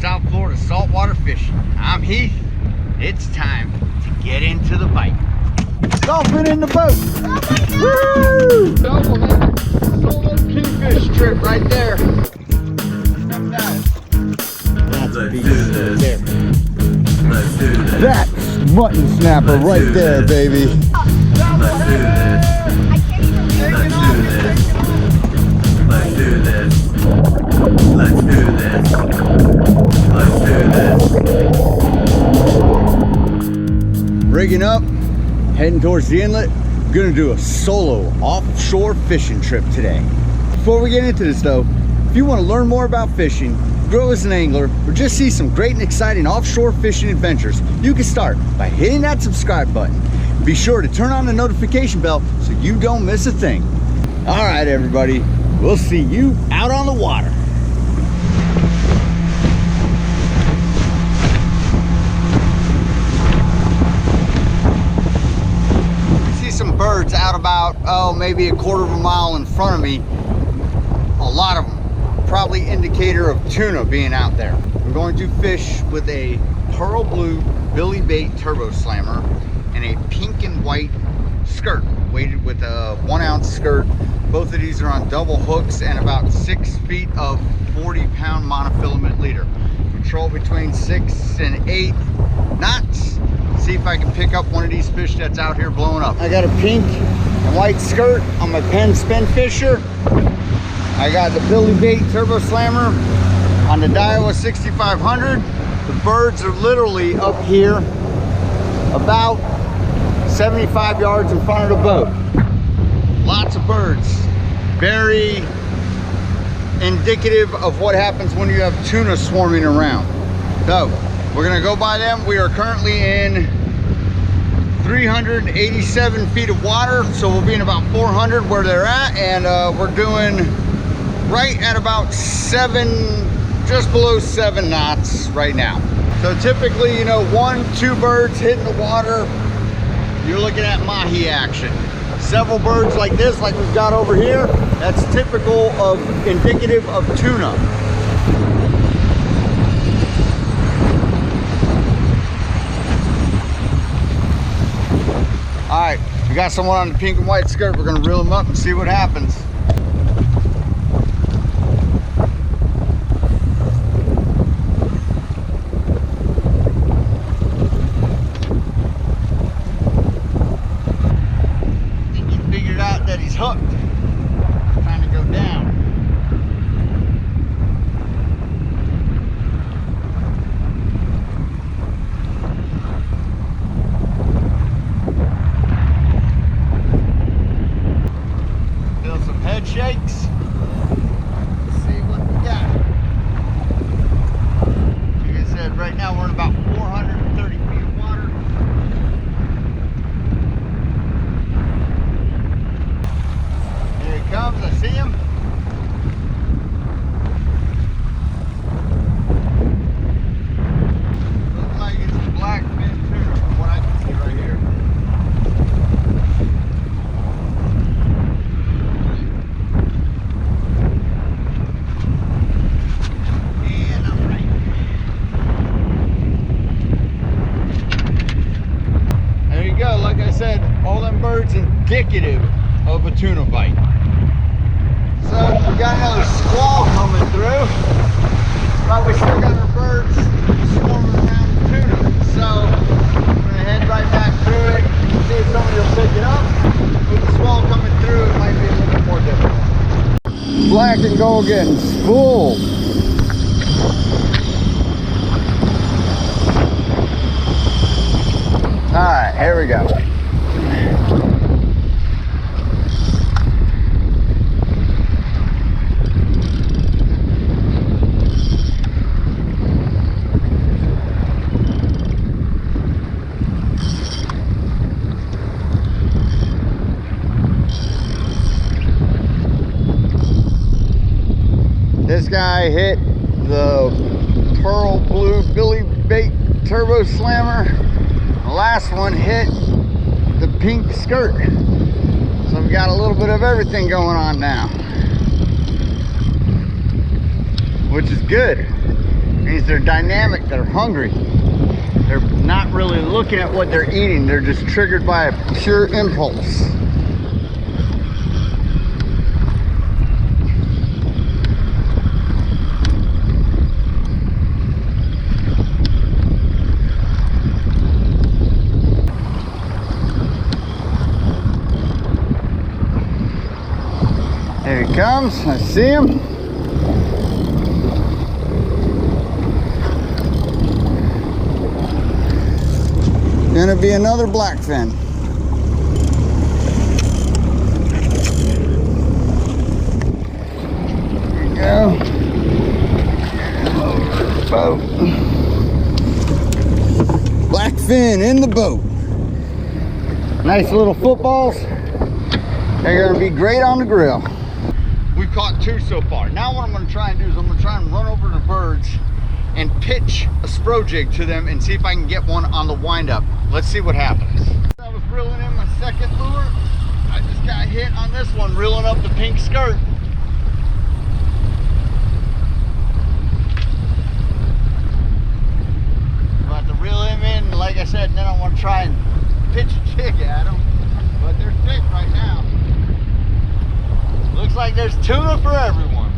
South Florida saltwater fishing. I'm Heath. It's time to get into the bite. Dolphin in the boat. Oh my God. Woo! Solo kingfish trip right there. Let's do this. Let's do this. That's mutton snapper right there, baby. Let's do this. Let's do this. Let's do this. Let's do this. Rigging up, heading towards the inlet. Gonna do a solo offshore fishing trip today. Before we get into this though, if you want to learn more about fishing, grow as an angler, or just see some great and exciting offshore fishing adventures, you can start by hitting that subscribe button. Be sure to turn on the notification bell so you don't miss a thing. All right, everybody, we'll see you out on the water. Some birds out about, maybe a quarter of a mile in front of me. A lot of them. Probably indicator of tuna being out there. We're going to fish with a pearl blue Billy Bait turbo slammer and a pink and white skirt, weighted with a 1 ounce skirt. Both of these are on double hooks and about 6 feet of 40-pound monofilament leader. Control between 6 and 8 knots. See if I can pick up one of these fish that's out here blowing up. I got a pink and white skirt on my Penn Spinfisher. I got the Billy Bait turbo slammer on the Diawa 6500. The birds are literally up here about 75 yards in front of the boat. Lots of birds. Very indicative of what happens when you have tuna swarming around. So we're gonna go by them. We are currently in 387 feet of water, so we'll be in about 400 where they're at, and we're doing right at about 7, just below 7 knots right now. So typically, you know, 1-2 birds hitting the water, you're looking at mahi action. Several birds like this, like we've got over here, that's typical of, indicative of tuna. All right, we got someone on the pink and white skirt. We're gonna reel them up and see what happens. I think he figured out that he's hooked. Trying to go down. Shakes. Let's see what we got. Like I said, right now we're in about 430 feet of water. Here he comes, I see him. Looks like it's a blackfin tuna from what I can see right here. Like I said, all them birds indicative of a tuna bite. So we got another squall coming through, but we still got our birds swarming around the tuna. So I'm gonna head right back through it, see if somebody will pick it up. With the squall coming through, it might be a little bit more difficult. Black and gold getting spooled. All right, here we go. This guy hit the pearl blue Billy Bait turbo slammer. The last one hit the pink skirt. So we've got a little bit of everything going on now, which is good. Means they're dynamic, they're hungry. They're not really looking at what they're eating. They're just triggered by a pure impulse. There he comes, I see him. Gonna be another blackfin. There you go. Over the boat. Blackfin in the boat. Nice little footballs. They're gonna be great on the grill. We've caught 2 so far. Now what I'm gonna try and do is I'm gonna try and run over the birds and pitch a SPRO jig to them and see if I can get one on the windup. Let's see what happens. I was reeling in my second lure. I just got hit on this one, reeling up the pink skirt. About to reel him in, like I said, and then I want to try and pitch a jig at them. But they're thick right now. Looks like there's tuna for everyone.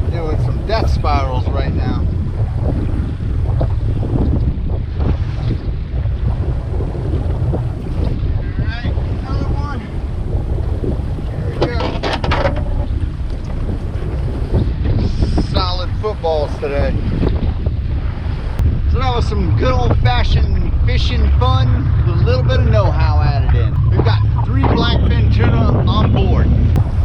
Doing some death spirals right now. Alright, another one. Here we go. Solid footballs today. So that was some good old-fashioned fishing fun with a little bit of know-how added in. We've got 3 blackfin tuna on board.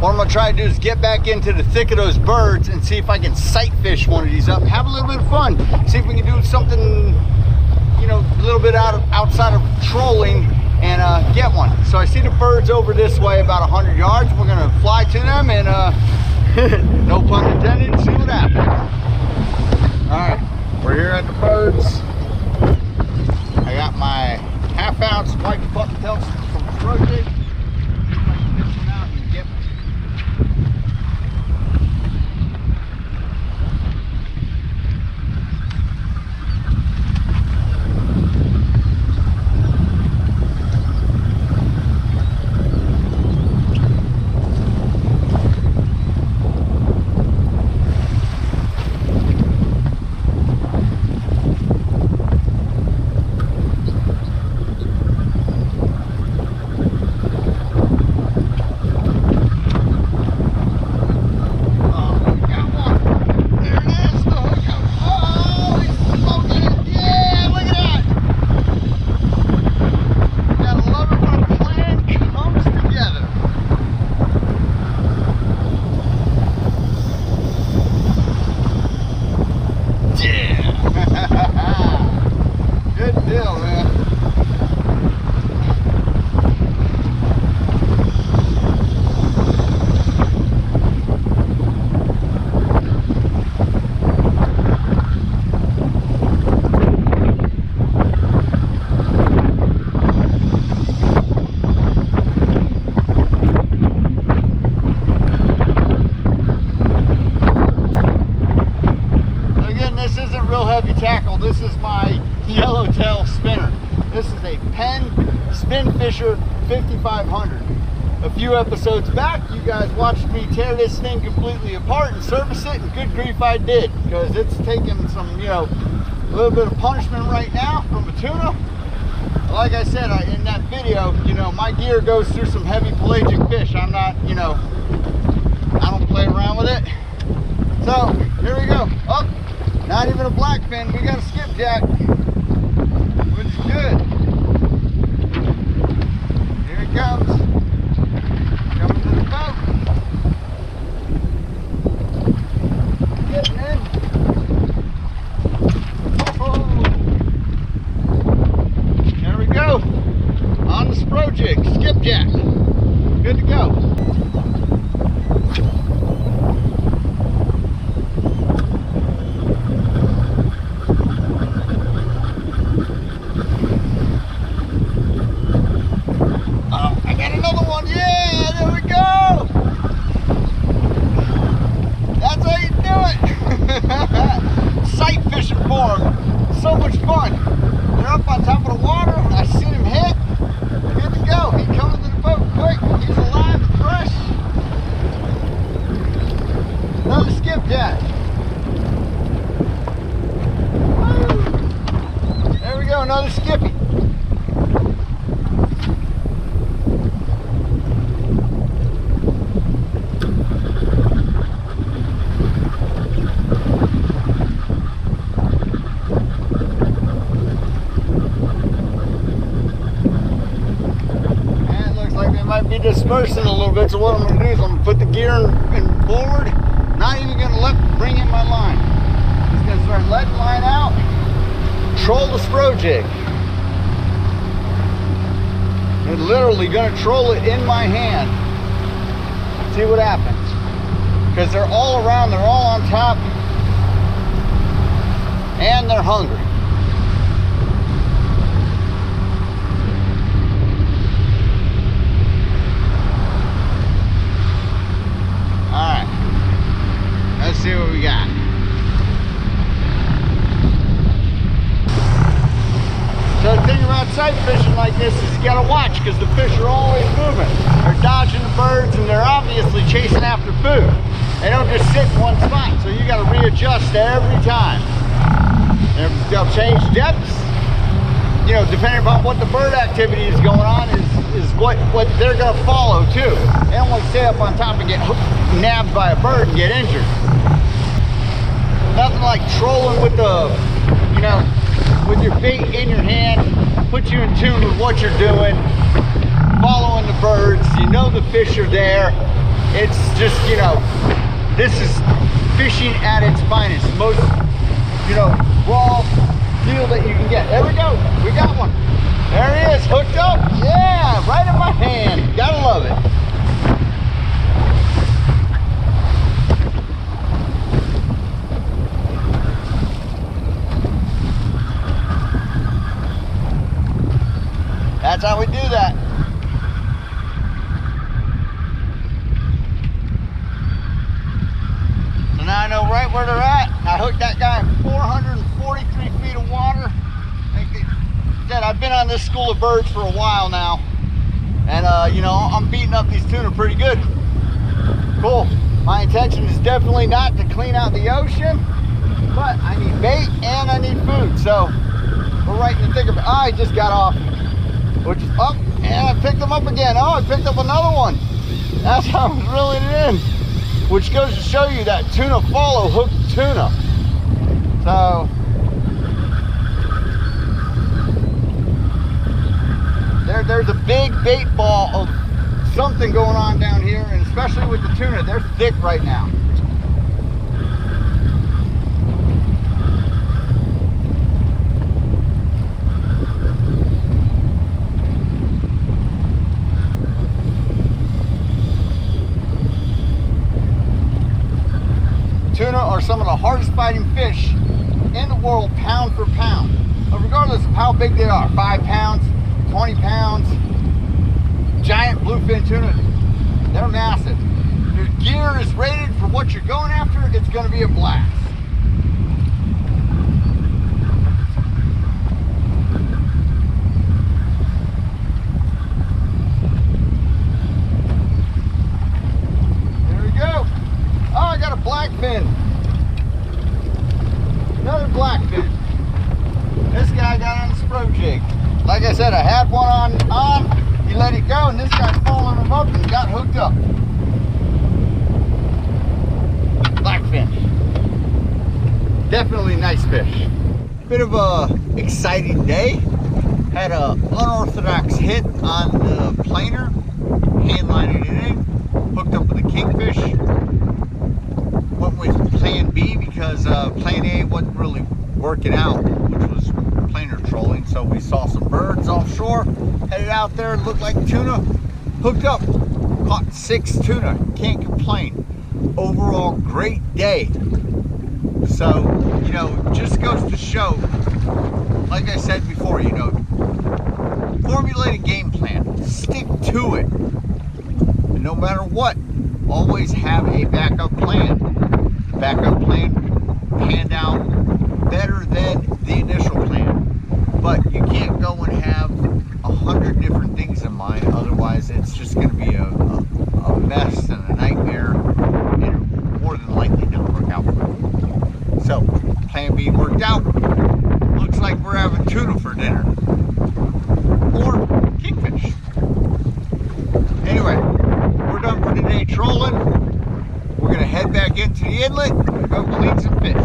What I'm gonna try to do is get back into the thick of those birds and see if I can sight fish one of these up, have a little bit of fun, see if we can do something, you know, a little bit outside of trolling and get one. So I see the birds over this way about 100 yards. We're gonna fly to them and no pun intended, see what happens. All right, we're here at the birds. I got my 1/2 ounce white bucktail from SPRO Jig. Tackle. This is my yellowtail spinner. This is a Penn Spinfisher 5500. A few episodes back, you guys watched me tear this thing completely apart and service it, and good grief I did, because it's taking some, you know, a little bit of punishment right now from a tuna. Like I said in that video, you know, my gear goes through some heavy pelagic fish. I'm not, you know, I don't play around with it. So here we go. Oh, not even a blackfin, we got a skipjack, which is good. Here he comes. Coming to the boat. Getting in. Oh. There we go. On the SPRO Jig, skipjack. Good to go. dispersing a little bit. So what I'm gonna do is I'm gonna put the gear in forward, not even gonna bring in my line. Just gonna start letting line out, troll the SPRO Jig. I'm literally gonna troll it in my hand. See what happens. Because they're all around, they're all on top, and they're hungry. Alright, let's see what we got. So the thing about sight fishing like this is you gotta watch, because the fish are always moving. They're dodging the birds and they're obviously chasing after food. They don't just sit in one spot, so you gotta readjust every time. And they'll change depths, you know, depending upon what the bird activity is going on is what they're gonna follow too. They don't want to stay up on top and get nabbed by a bird and get injured. Nothing like trolling with the, you know, with your bait in your hand, put you in tune with what you're doing, following the birds, you know the fish are there. It's just, you know, this is fishing at its finest. Most, you know, raw deal that you can get. There we go, we got one. There he is, hooked up. Yeah, right in my hand, gotta love it. That's how we do that. So now I know right where they're at. I hooked that guy in 443 feet of water. Like I said, I've been on this school of birds for a while now. And you know, I'm beating up these tuna pretty good. Cool. My intention is definitely not to clean out the ocean, but I need bait and I need food. So we're right in the thick of it. I just got off. Which is up, and I picked them up again. Oh, I picked up another one. That's how I was reeling it in. Which goes to show you that tuna follow hooked tuna. So there's a big bait ball of something going on down here, and especially with the tuna, they're thick right now. Tuna are some of the hardest fighting fish in the world, pound for pound. But regardless of how big they are, 5 pounds, 20 pounds, giant bluefin tuna, they're massive. If your gear is rated for what you're going after, it's going to be a blast. There we go. Oh, I got a blackfin. Another blackfin. This guy got on the SPRO Jig. Like I said, I had one on, he let it go, and this guy's following him up and got hooked up. Blackfin. Definitely nice fish. Bit of a exciting day. Had a unorthodox hit on the planer, hand lining it in, hooked up with a kingfish. Went with plan B because plan A wasn't really working out, which was planer trolling. So we saw some birds offshore, headed out there, looked like tuna, hooked up, caught 6 tuna, can't complain. Overall, great day. So, you know, just goes to show, like I said before, you know, formulate a game plan, stick to it, and no matter what, always have a backup plan. Backup plan panned out better than the initial plan, but you can't go and have 100 different things in mind, otherwise it's just going to be a mess and a nightmare, and it more than likely don't work out for you. So plan B worked out. Looks like we're having tuna for dinner or kingfish. Anyway, we're done for today trolling. We're going to head back into the inlet and go clean some fish.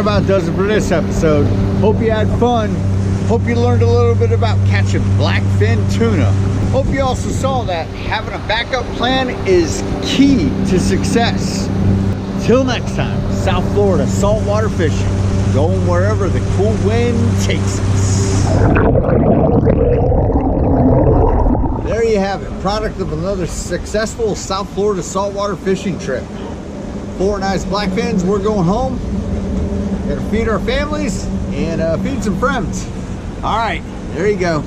about does it for this episode. Hope you had fun. Hope you learned a little bit about catching blackfin tuna. Hope you also saw that having a backup plan is key to success. Till next time, South Florida saltwater fishing, going wherever the cool wind takes us. There you have it, product of another successful South Florida saltwater fishing trip. 4 nice blackfins, we're going home. Gotta feed our families and feed some friends. All right, there you go.